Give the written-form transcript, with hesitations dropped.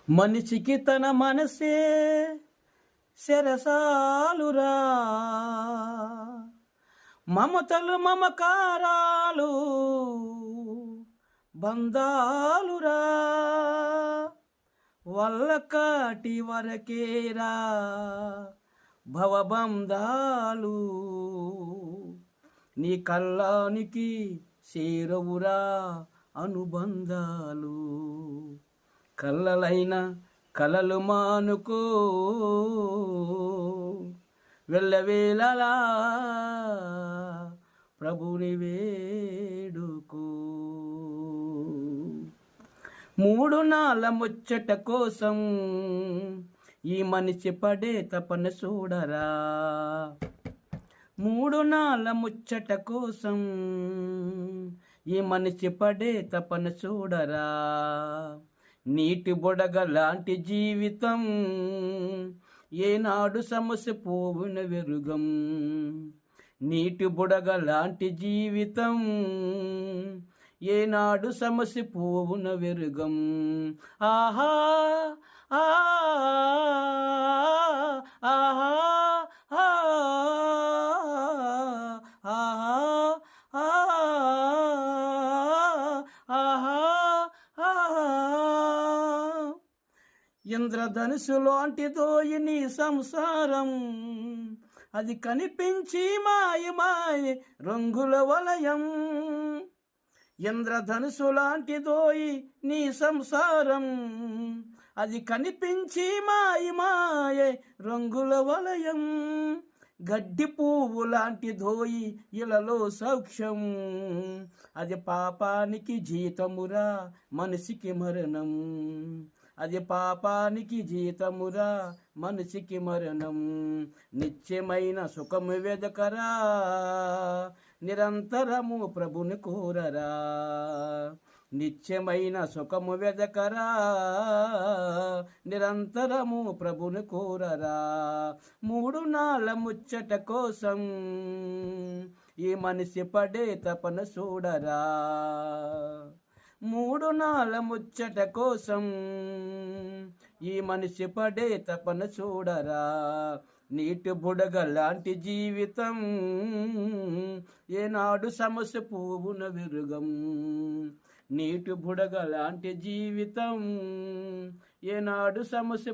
మనిషికి తన మనసే శరసాలురా, మమతలు మమకారాలు బంధాలురా, వల్లకాటి వరకేరా భవబంధాలు. నీ కళ్ళానికి చేరవురా అనుబంధాలు. కళ్ళలైన కలలు మానుకో, వెళ్ళవేళలా ప్రభుని వేడుకో. మూడు నాళ్ళ ముచ్చట కోసం ఈ మనిషి పడే తపన చూడరా. మూడు నాళ్ళ ముచ్చట కోసం ఈ మనిషి పడే తపన చూడరా. నీటి బొడగ లాంటి జీవితం ఏనాడు సమస్య పోవున వెరుగం. నీటి బుడగ లాంటి జీవితం ఏనాడు సమస్య పోవున వెరుగం. ఆహా ఆహా ఇంద్రధనుసు లాంటిదోయి నీ సంసారం, అది కనిపించి మాయ రంగుల వలయం. ఇంద్రధనుసు లాంటిదోయి నీ సంసారం, అది కనిపించి మాయ రంగుల వలయం. గడ్డి పువ్వు లాంటి దోయి ఇలలో సౌఖ్యం, అది పాపానికి జీతమురా మనిషికి మరణం. అది పాపానికి జీతమురా మనిషికి మరణం. నిత్యమైన సుఖము వెదకరా, నిరంతరము ప్రభుని కోరరా. నిత్యమైన సుఖము వెదకరా, నిరంతరము ప్రభుని కోరరా. మూడు నాళ్ళ ముచ్చట కోసం ఈ మనిషి పడే తపన చూడరా. మూడు నాళ్ళ ముచ్చట కోసం ఈ మనిషి పడే తపన చూడరా. నీటి బుడగ లాంటి జీవితం ఏనాడు సమస్య పువ్వున విరుగం. నీటి బుడగ లాంటి జీవితం ఏనాడు సమస్య